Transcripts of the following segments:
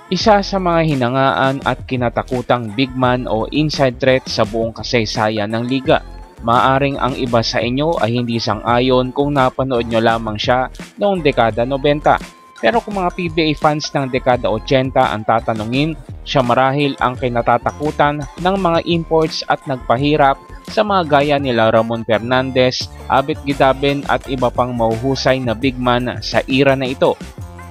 Isa sa mga hinangaan at kinatakutang big man o inside threat sa buong kasaysayan ng liga. Maaring ang iba sa inyo ay hindi sang-ayon kung napanood nyo lamang siya noong dekada 90. Pero kung mga PBA fans ng dekada 80 ang tatanungin, siya marahil ang kinatatakutan ng mga imports at nagpahirap sa mga gaya nila Ramon Fernandez, Abet Gidaben at iba pang mahuhusay na big man sa era na ito.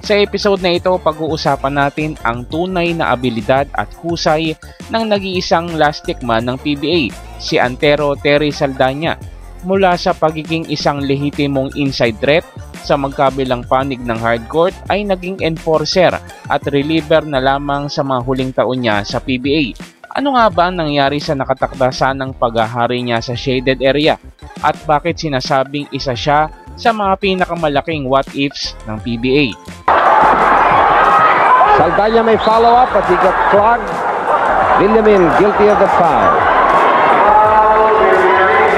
Sa episode na ito, pag-uusapan natin ang tunay na abilidad at husay ng nag-iisang lastik man ng PBA, si Antero Terry Saldana. Mula sa pagiging isang lehitimong inside threat sa magkabilang panig ng hardcourt ay naging enforcer at reliever na lamang sa mga huling taon niya sa PBA. Ano nga ba ang nangyari sa nakatakdasan ng paghahari niya sa shaded area? At bakit sinasabing isa siya sa mga pinakamalaking what-ifs ng PBA? Saldana may follow-up but he got clogged. Villamin guilty of the foul.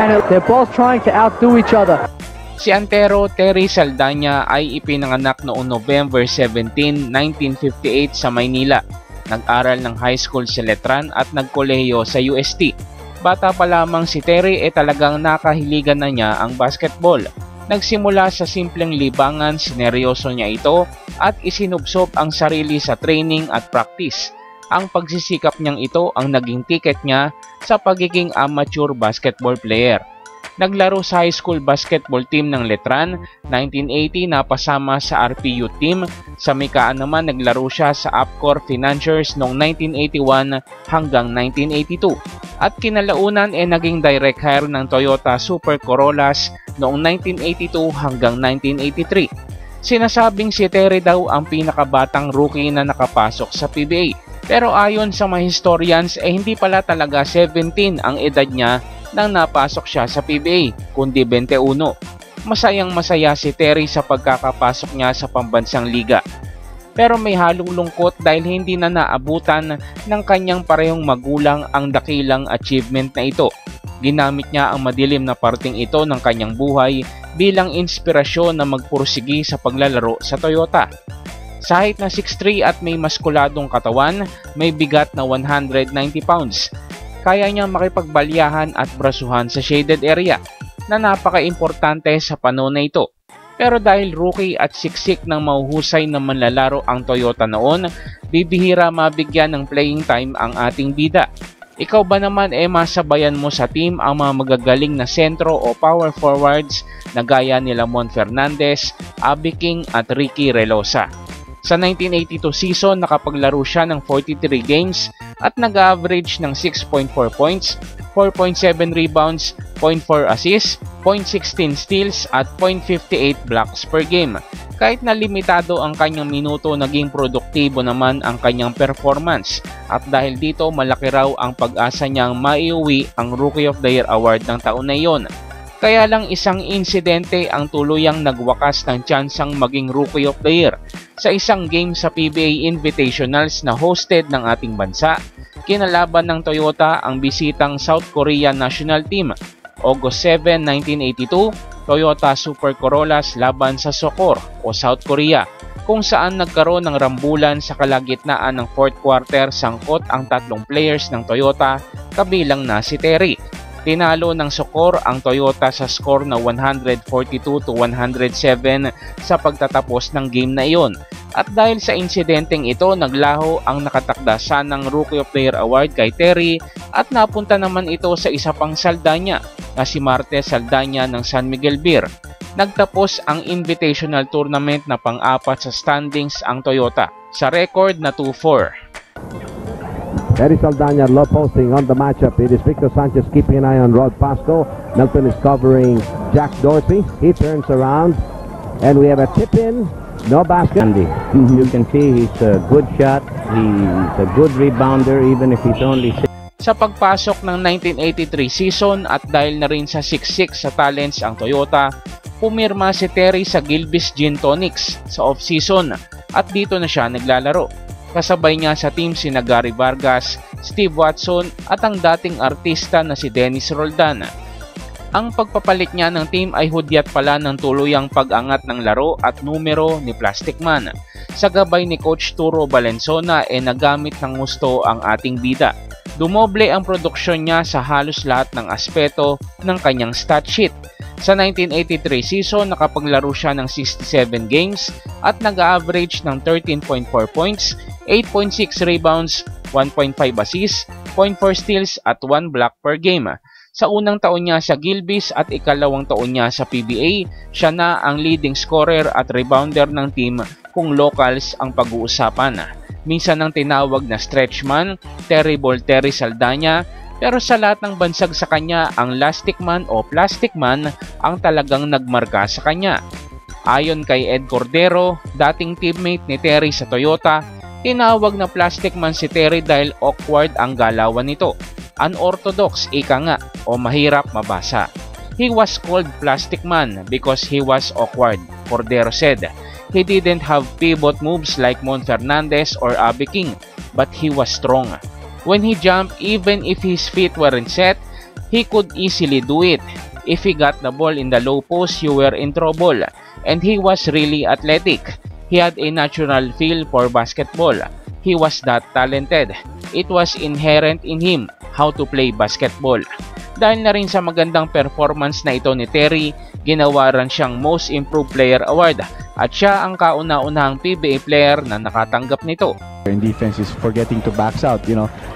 And they're both trying to outdo each other. Si Antero Terry Saldana ay ipinanganak noong November 17, 1958 sa Maynila. Nag-aral ng high school sa Letran at nagkolehiyo sa UST. Bata pa lamang si Terry talagang nakahiligan na niya ang basketball. Nagsimula sa simpleng libangan, sineryoso niya ito at isinubsob ang sarili sa training at practice. Ang pagsisikap niyang ito ang naging ticket niya sa pagiging amateur basketball player. Naglaro sa high school basketball team ng Letran, 1980 napasama sa RPU team. Sa Mikaan naman naglaro siya sa Upcor Financiers noong 1981 hanggang 1982. At kinalaunan naging direct hire ng Toyota Super Corollas noong 1982 hanggang 1983. Sinasabing si Terry daw ang pinakabatang rookie na nakapasok sa PBA. Pero ayon sa mga historians hindi pala talaga 17 ang edad niya nang napasok siya sa PBA, kundi 21. Masayang masaya si Terry sa pagkakapasok niya sa pambansang liga. Pero may halong lungkot dahil hindi na naabutan ng kanyang parehong magulang ang dakilang achievement na ito. Ginamit niya ang madilim na parting ito ng kanyang buhay bilang inspirasyon na magpursigi sa paglalaro sa Toyota. Sa height na 6'3" at may maskuladong katawan, may bigat na 190 pounds. Kaya niyang makipagbalyahan at brasuhan sa shaded area na napaka-importante sa panahon na ito. Pero dahil rookie at siksik ng mahuhusay na manlalaro ang Toyota noon, bibihira mabigyan ng playing time ang ating bida. Ikaw ba naman masabayan mo sa team ang mga magagaling na sentro o power forwards na gaya nila Mon Fernandez, Abby King at Ricky Relosa? Sa 1982 season, nakapaglaro siya ng 43 games at nag-average ng 6.4 points, 4.7 rebounds, 0.4 assists, 0.16 steals at 0.58 blocks per game. Kahit na limitado ang kanyang minuto, naging produktibo naman ang kanyang performance. At dahil dito, malaki raw ang pag-asa niyang maiuwi ang Rookie of the Year award ng taon na iyon. Kaya lang isang insidente ang tuluyang nagwakas ng tsansang maging Rookie of the Year. Sa isang game sa PBA Invitationals na hosted ng ating bansa, kinalaban ng Toyota ang bisitang South Korea national team. August 7, 1982, Toyota Super Corollas laban sa Sokor o South Korea, kung saan nagkaroon ng rambulan sa kalagitnaan ng fourth quarter. Sangkot ang tatlong players ng Toyota, kabilang na si Terry. Tinalo ng Sokor ang Toyota sa score na 142-107 sa pagtatapos ng game na iyon. At dahil sa insidenteng ito, naglaho ang nakatakdasan ng Rookie of the Year award kay Terry at napunta naman ito sa isa pang Saldana na si Martes Saldana ng San Miguel Beer. Nagtapos ang invitational tournament na pang-apat sa standings ang Toyota sa record na 2-4. Terry Saldana low posting on the matchup. It is Victor Sanchez keeping an eye on Rod Pasco. Milton is covering Jack Dorsey. He turns around and we have a tip in. No basket. Andy, you can see he's a good shot. He's a good rebounder even if he's only 6. Sa pagpasok ng 1983 season at dahil na rin sa 6'6" sa talents ang Toyota, pumirma si Terry sa Gilbis Gin Tonics sa off-season at dito na siya naglalaro. Kasabay niya sa team sina Gary Vargas, Steve Watson at ang dating artista na si Dennis Roldan. Ang pagpapalit niya ng team ay hudyat pala ng tuluyang pag-angat ng laro at numero ni Plastic Man. Sa gabay ni Coach Turo Valenzuela nagamit ng gusto ang ating bida. Dumoble ang produksyon niya sa halos lahat ng aspeto ng kanyang stat sheet. Sa 1983 season, nakapaglaro siya ng 67 games at nag-average ng 13.4 points, 8.6 rebounds, 1.5 assists, 0.4 steals at 1 block per game. Sa unang taon niya sa Gilbis at ikalawang taon niya sa PBA, siya na ang leading scorer at rebounder ng team kung locals ang pag-uusapan. Minsan ang tinawag na stretchman, Terrible Terry Saldana, pero sa lahat ng bansag sa kanya, ang Lastic Man o Plastic Man ang talagang nagmarka sa kanya. Ayon kay Ed Cordero, dating teammate ni Terry sa Toyota, tinawag na Plastic Man si Terry dahil awkward ang galawan nito. Unorthodox, ika nga, o mahirap mabasa. He was called Plastic Man because he was awkward, Cordero said. He didn't have pivot moves like Mon Fernandez or Abe King, but he was strong. When he jumped, even if his feet weren't set, he could easily do it. If he got the ball in the low post, you were in trouble. And he was really athletic. He had a natural feel for basketball. He was that talented. It was inherent in him how to play basketball. Dahil na rin sa magandang performance na ito ni Terry, ginawaran siyang Most Improved Player Award at siya ang kauna-unahang PBA player na nakatanggap nito. In defense is forgetting to backs out,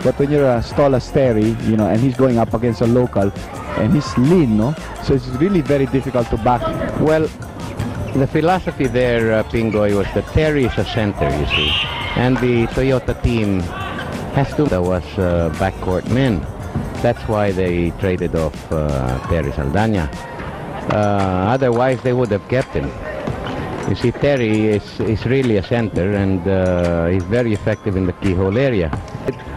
but when you're as tall as Terry, and he's going up against a local and he's lean, so it's really very difficult to back. Well, the philosophy there, Pingoy, was that Terry is a center, you see, and the Toyota team has to. That was backcourt men. That's why they traded off Terry Saldana. Otherwise, they would have kept him. You see, Terry is really a center, and he's very effective in the keyhole area.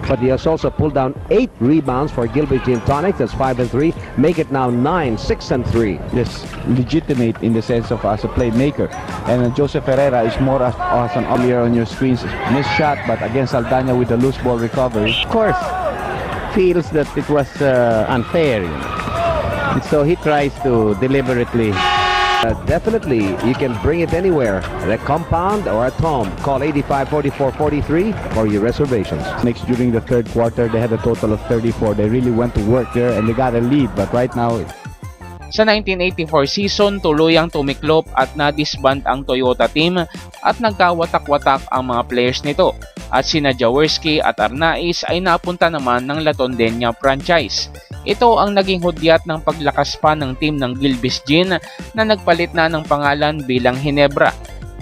But he has also pulled down 8 rebounds for Gilbert Gin Tonics. That's 5 and 3. Make it now 9, 6 and 3. Yes, legitimate in the sense of as a playmaker. And Joseph Ferreira is more as an earlier on your screens. Missed shot, but against Saldana with the loose ball recovery. Of course, feels that it was unfair, And so he tries to deliberately. Definitely, you can bring it anywhere, at a compound or at home. Call 85-44-43 for your reservations. Next, during the third quarter, they had a total of 34. They really went to work there and they got a lead. But right now, sa 1984 season, tuluyang tumiklop at na-disband ang Toyota team at nagkawatak-watak ang mga players nito. At sina Jaworski at Arnaiz ay napunta naman ng Latondenya franchise. Ito ang naging hudyat ng paglakas pa ng team ng Gilbis Gin na nagpalit na ng pangalan bilang Ginebra.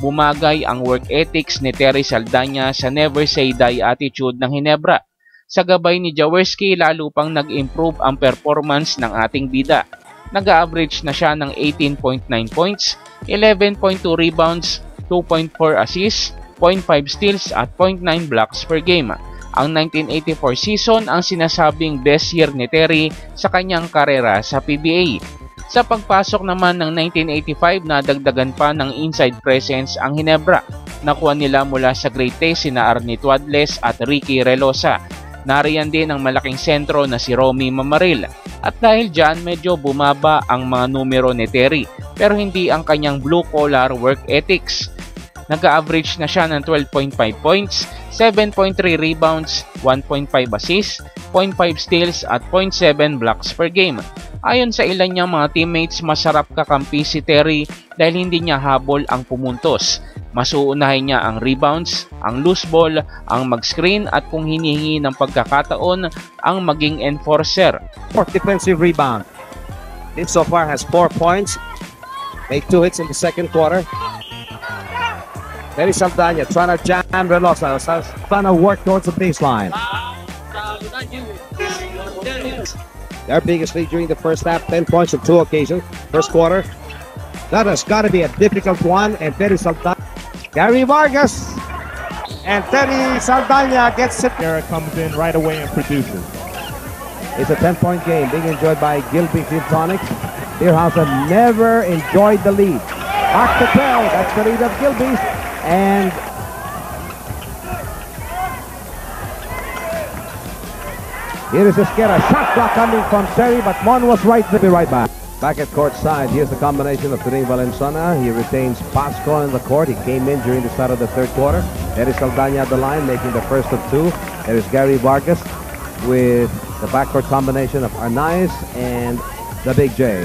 Bumagay ang work ethics ni Terry Saldana sa never say die attitude ng Ginebra. Sa gabay ni Jaworski, lalo pang nag-improve ang performance ng ating bida. Nag-average na siya ng 18.9 points, 11.2 rebounds, 2.4 assists, 0.5 steals at 0.9 blocks per game. Ang 1984 season ang sinasabing best year ni Terry sa kanyang karera sa PBA. Sa pagpasok naman ng 1985, nadagdagan pa ng inside presence ang Ginebra. Nakuha nila mula sa Great Taste sina Arnie Tuadles at Ricky Relosa. Nariyan din ang malaking sentro na si Romy Mamaril. At dahil dyan, medyo bumaba ang mga numero ni Terry, pero hindi ang kanyang blue-collar work ethics. Nag-average na siya ng 12.5 points, 7.3 rebounds, 1.5 assists, 0.5 steals at 0.7 blocks per game. Ayon sa ilan niyang mga teammates, masarap kakampi si Terry dahil hindi niya habol ang pumuntos. Mas uunahin niya ang rebounds, ang loose ball, ang mag-screen at kung hinihingi ng pagkakataon, ang maging enforcer. Fourth defensive rebound. This so far has 4 points. Made 2 hits in the second quarter. Terry Saldana trying to jam Relosa, trying to work towards the baseline. Their biggest lead during the first half, 10 points on 2 occasions. First quarter. That has got to be a difficult one, and Terry Saldana. Gary Vargas and Terry Saldana gets it. There comes in right away and produces. It's a 10-point game being enjoyed by Gilbert Gin Tonics. Deerhausen never enjoyed the lead. Back to 12. That's the lead of Gilbert. And here is Esquera. Shot clock coming from Terry, but one was right there. Be right back. Back at court side, here's the combination of Turing Valenzuela. He retains Pasco in the court. He came in during the start of the third quarter. Terry Saldana at the line, making the first of two. There is Gary Vargas with the backcourt combination of Arnaiz and the Big J.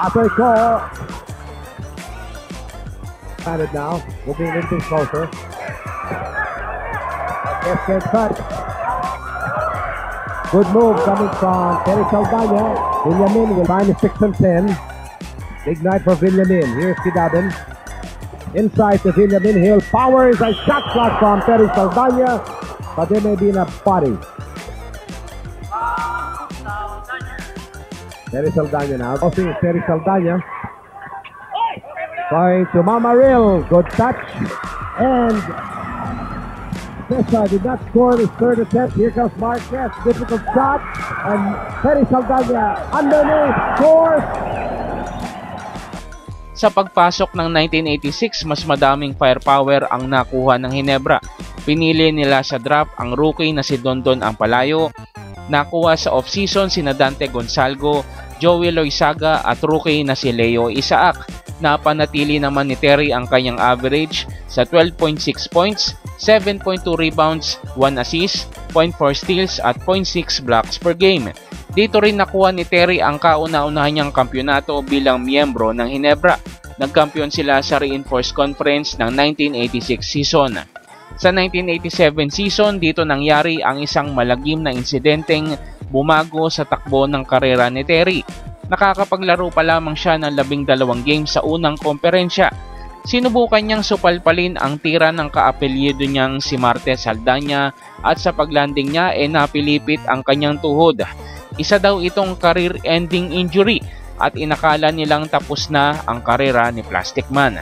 After call. Got it now. Moving a little bit closer. Yes, cut. Good move coming from Terry Saldana. Villamin will find 6 and 10. Big night for Villamin. Here's Kidabin. Inside to Villamin. He'll power is a shot clock from Terry Saldana. But there may be in a body. Terry Saldana now. Crossing is Terry Saldana. Going to Mamaril. Good touch. And Cesar did not score his third attempt. Here comes Marquez. Difficult shot. And Terry Saldana underneath scores. Sa pagpasok ng 1986, mas madaming firepower ang nakuha ng Ginebra. Pinili nila sa draft ang rookie na si Dondon Ampalayo. Nakuha sa offseason sina Dante Gonzalgo, Joey Loizaga at rookie na si Leo Isaac. Napanatili naman ni Terry ang kanyang average sa 12.6 points, 7.2 rebounds, 1 assist, 0.4 steals at 0.6 blocks per game. Dito rin nakuha ni Terry ang kauna-unahan niyang kampyonato bilang miyembro ng Ginebra. Nagkampiyon sila sa Reinforced Conference ng 1986 season. Sa 1987 season, dito nangyari ang isang malagim na insidenteng bumago sa takbo ng karera ni Terry. Nakakapaglaro pa lamang siya ng 12 games sa unang komperensya. Sinubukan niyang supalpalin ang tira ng kaapelyido niyang si Marte Saldana at sa paglanding niya napilipit ang kanyang tuhod. Isa daw itong career-ending injury at inakala nilang tapos na ang karera ni Plastic Man.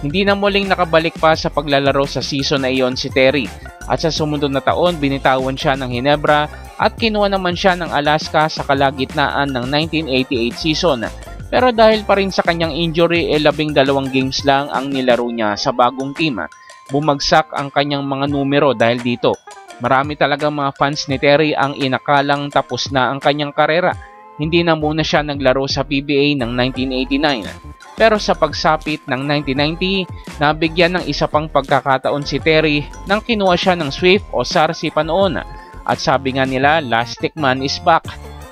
Hindi na muling nakabalik pa sa paglalaro sa season na iyon si Terry at sa sumunod na taon binitawan siya ng Ginebra at kinuha naman siya ng Alaska sa kalagitnaan ng 1988 season. Pero dahil pa rin sa kanyang injury 12 games lang ang nilaro niya sa bagong team. Bumagsak ang kanyang mga numero dahil dito. Marami talagang mga fans ni Terry ang inakalang tapos na ang kanyang karera. Hindi na muna siya naglaro sa PBA ng 1989. Pero sa pagsapit ng 1990, nabigyan ng isa pang pagkakataon si Terry nang kinuha siya ng Swift o Sarsi pa noon. At sabi nga nila, Plastic Man is back.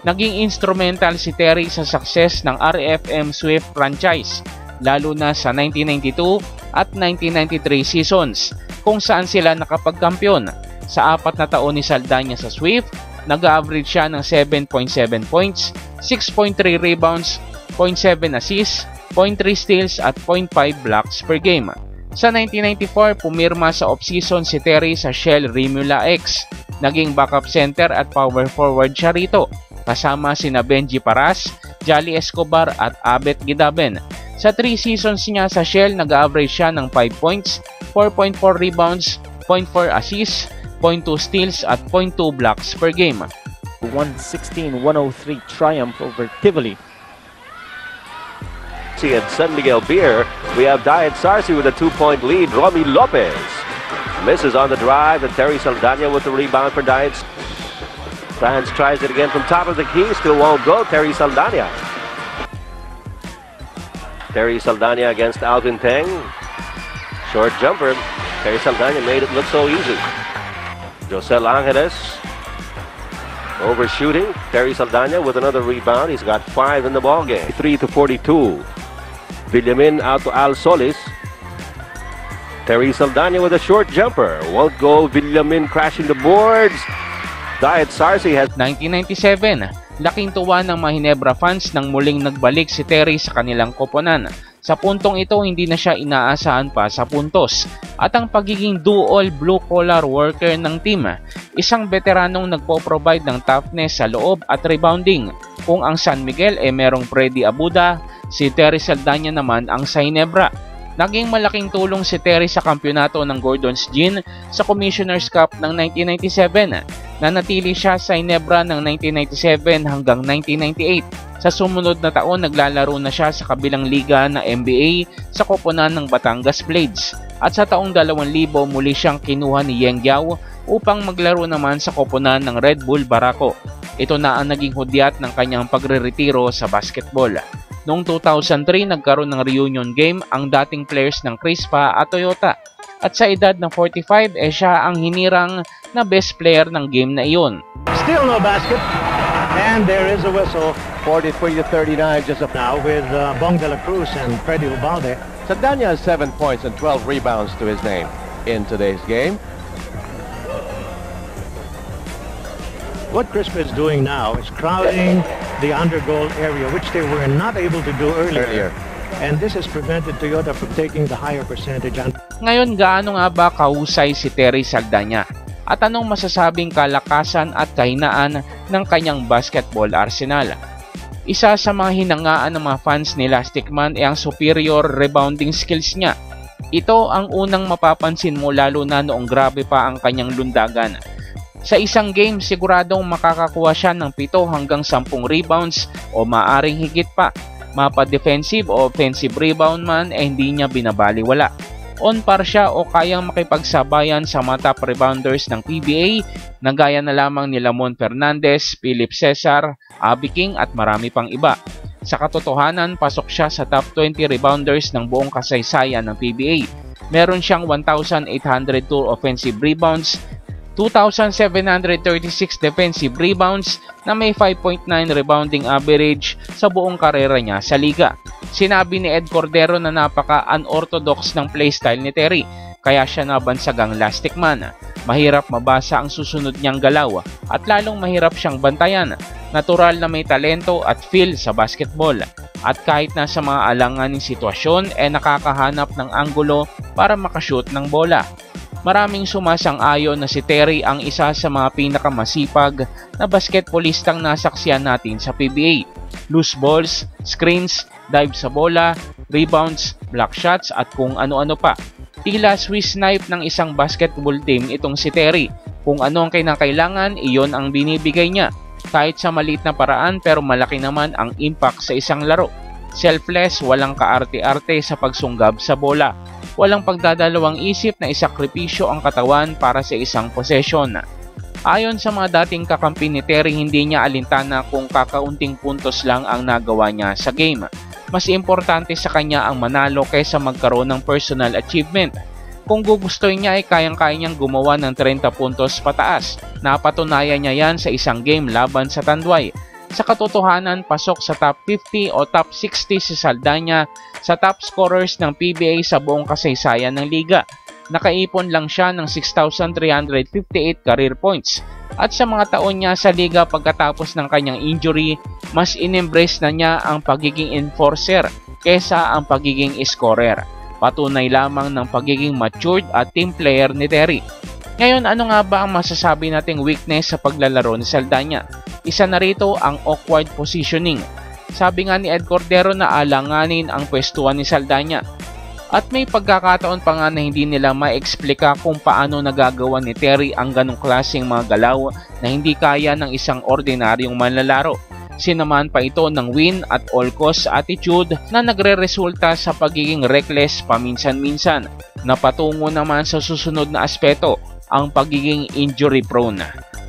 Naging instrumental si Terry sa success ng RFM Swift franchise, lalo na sa 1992 at 1993 seasons, kung saan sila nakapagkampiyon. Sa 4 na taon ni Saldana sa Swift, nag-average siya ng 7.7 points, 6.3 rebounds, 0.7 assists, 0.3 steals at 0.5 blocks per game. Sa 1994, pumirma sa offseason si Terry sa Shell Rimula X. Naging backup center at power forward siya rito, kasama sina Benji Paras, Jolly Escobar at Abet Gidaben. Sa 3 seasons niya sa Shell, nag-average siya ng 5 points, 4.4 rebounds, 0.4 assists, 0.2 steals at 0.2 blocks per game. 116-103 triumph over Tivoli. At San Miguel Beer, we have Diet Sarsi with a 2-point lead. Romy Lopez misses on the drive, and Terry Saldana with the rebound for Diet. Franz tries it again from top of the key, still won't go. Terry Saldana. Terry Saldana against Alvin Teng. Short jumper. Terry Saldana made it look so easy. Josel Angeles overshooting. Terry Saldana with another rebound. He's got 5 in the ball game. 3-42. Villamin out to Al Solis. Terry Saldana with a short jumper. Won't go. Villamin crashing the boards. Diet Sarsi has 1997, laking tuwa ng mga Ginebra fans nang muling nagbalik si Terry sa kanilang koponan. Sa puntong ito, hindi na siya inaasahan pa sa puntos. At ang pagiging dual blue-collar worker ng team, isang veteranong nagpo-provide ng toughness sa loob at rebounding. Kung ang San Miguel merong Freddy Abuda, si Terry Saldana naman ang sa Ginebra. Naging malaking tulong si Terry sa kampyonato ng Gordon's Gin sa Commissioner's Cup ng 1997. Nanatili siya sa Ginebra ng 1997 hanggang 1998. Sa sumunod na taon, naglalaro na siya sa kabilang liga na NBA sa koponan ng Batangas Blades. At sa taong 2000, muli siyang kinuha ni Yeng Giao upang maglaro naman sa koponan ng Red Bull Barako. Ito na ang naging hudyat ng kanyang pagre-retiro sa basketball. Noong 2003, nagkaroon ng reunion game ang dating players ng Crispa at Toyota. At sa edad ng 45, siya ang hinirang na best player ng game na iyon. Still no basket, and there is a whistle. 43-39 just up now with Bong de la Cruz and Freddy Ubalde. Saldana has 7 points and 12 rebounds to his name in today's game. What Crispa is doing now is crowding the undergoal area, which they were not able to do earlier. And this has prevented Toyota from taking the higher percentage. Ngayon, gaano nga ba kahusay si Terry Saldana? At anong masasabing kalakasan at kahinaan ng kanyang basketball arsenal? Isa sa mga hinangaan ng mga fans ni Elastic Man ay ang superior rebounding skills niya. Ito ang unang mapapansin mo lalo na noong grabe pa ang kanyang lundagan. Sa isang game, siguradong makakakuha siya ng 7 hanggang 10 rebounds o maaring higit pa. Mapa-defensive o offensive rebound man hindi niya binabaliwala. On par siya o kayang makipagsabayan sa mga top rebounders ng PBA na gaya na lamang ni Lamon Fernandez, Philip Cesar, Abby King at marami pang iba. Sa katotohanan, pasok siya sa top 20 rebounders ng buong kasaysayan ng PBA. Meron siyang 1,802 offensive rebounds, 2,736 defensive rebounds na may 5.9 rebounding average sa buong karera niya sa liga. Sinabi ni Ed Cordero na napaka-unorthodox ng playstyle ni Terry, kaya siya nabansagang Elastic Man. Mahirap mabasa ang susunod niyang galaw at lalong mahirap siyang bantayan. Natural na may talento at feel sa basketball. At kahit nasa mga alanganing sitwasyon, nakakahanap ng anggulo para makashoot ng bola. Maraming sumasang-ayon na si Terry ang isa sa mga pinakamasipag na basketballistang nasaksihan natin sa PBA. Loose balls, screens, dive sa bola, rebounds, block shots at kung ano-ano pa. Tila Swiss knife ng isang basketball team itong si Terry. Kung ano ang kinakailangan, iyon ang binibigay niya. Kahit sa maliit na paraan pero malaki naman ang impact sa isang laro. Selfless, walang kaarte-arte sa pagsunggab sa bola. Walang pagdadalawang isip na isakripisyo ang katawan para sa isang possession. Ayon sa mga dating kakampi ni Terry, hindi niya alintana kung kakaunting puntos lang ang nagawa niya sa game. Mas importante sa kanya ang manalo kaysa magkaroon ng personal achievement. Kung gugustuhin niya ay kayang-kaya niyang gumawa ng 30 puntos pataas. Napatunayan niya yan sa isang game laban sa Tanduay. Sa katotohanan, pasok sa top 50 o top 60 si Saldana sa top scorers ng PBA sa buong kasaysayan ng liga. Nakaipon lang siya ng 6,358 career points. At sa mga taon niya sa liga pagkatapos ng kanyang injury, mas in-embrace na niya ang pagiging enforcer kesa ang pagiging scorer. Patunay lamang ng pagiging matured at team player ni Terry. Ngayon, ano nga ba ang masasabi nating weakness sa paglalaro ni Saldana? Isa na rito ang awkward positioning. Sabi nga ni Ed Cordero na alanganin ang pwestuhan ni Saldana. At may pagkakataon pa nga na hindi nila ma-explika kung paano nagagawa ni Terry ang ganong klaseng mga galaw na hindi kaya ng isang ordinaryong manlalaro. Sinaman pa ito ng win at all cost attitude na nagre-resulta sa pagiging reckless paminsan-minsan, na patungo naman sa susunod na aspeto, ang pagiging injury prone.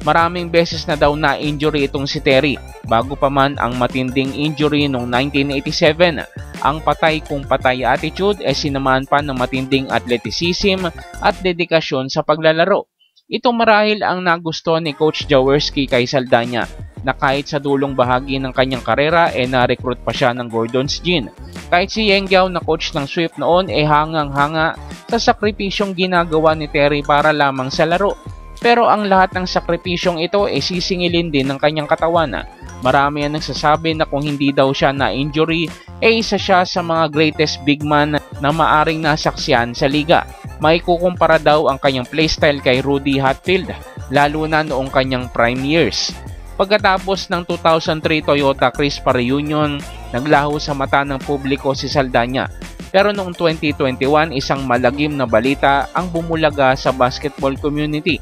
Maraming beses na daw na-injury itong si Terry bago pa man ang matinding injury noong 1987. Ang patay kung patay attitude sinamahan pa ng matinding athleticism at dedikasyon sa paglalaro. Ito marahil ang nagustuhan ni Coach Jaworski kay Saldana, na kahit sa dulong bahagi ng kanyang karera na-recruit pa siya ng Gordon's Gin. Kahit si Yengyao na coach ng Swift noon hangang-hanga sa sakripisyong ginagawa ni Terry para lamang sa laro. Pero ang lahat ng sakripisyong ito sisingilin din ng kanyang katawan. Marami ang nagsasabi na kung hindi daw siya na-injury, isa siya sa mga greatest big man na maaring nasaksihan sa liga. May kukumpara daw ang kanyang playstyle kay Rudy Hatfield, lalo na noong kanyang prime years. Pagkatapos ng 2003 Toyota Crispa reunion, naglaho sa mata ng publiko si Saldana. Pero noong 2021, isang malagim na balita ang bumulaga sa basketball community.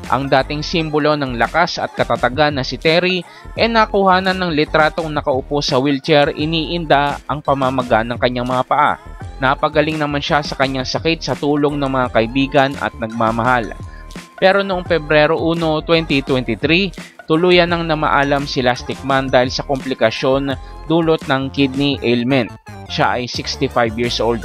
Ang dating simbolo ng lakas at katatagan na si Terry nakuhanan ng litratong nakaupo sa wheelchair, iniinda ang pamamaga ng kanyang mga paa. Napagaling naman siya sa kanyang sakit sa tulong ng mga kaibigan at nagmamahal. Pero noong Pebrero 1, 2023, tuluyan nang namaalam si Lastic Man dahil sa komplikasyon dulot ng kidney ailment. Siya ay 65 years old.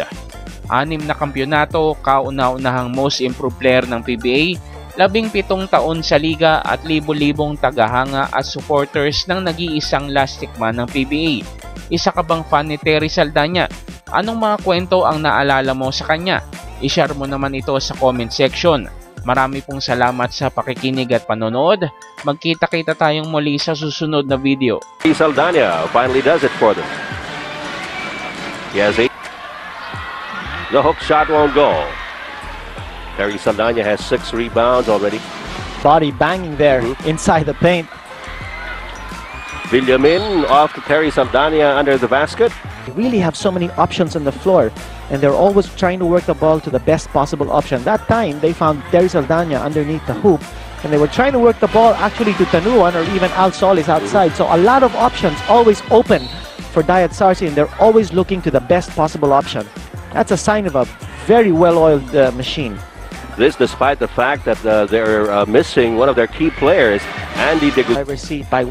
6 na kampyonato, kauna-unahang most improved player ng PBA, 17 taon sa liga at libo-libong tagahanga at supporters ng nag-iisang Lastic Man ng PBA. Isa ka bang fan ni Terry Saldana? Anong mga kwento ang naalala mo sa kanya? I-share mo naman ito sa comment section. Marami pong salamat sa pakikinig at panonood. Magkita-kita tayong muli sa susunod na video. Saldana finally does it for them. He has 8. The hook shot won't go. Terry Saldana has 6 rebounds already. Body banging there inside the paint. Villamin off to Terry Saldana under the basket. They really have so many options on the floor, and they're always trying to work the ball to the best possible option. That time, they found Terry Saldana underneath the hoop, and they were trying to work the ball actually to Tanuan or even Al Solis outside. So a lot of options always open for Diet Sarsi, and they're always looking to the best possible option. That's a sign of a very well-oiled machine. This despite the fact that they're missing one of their key players, Andy DeGuzman. Driver's seat by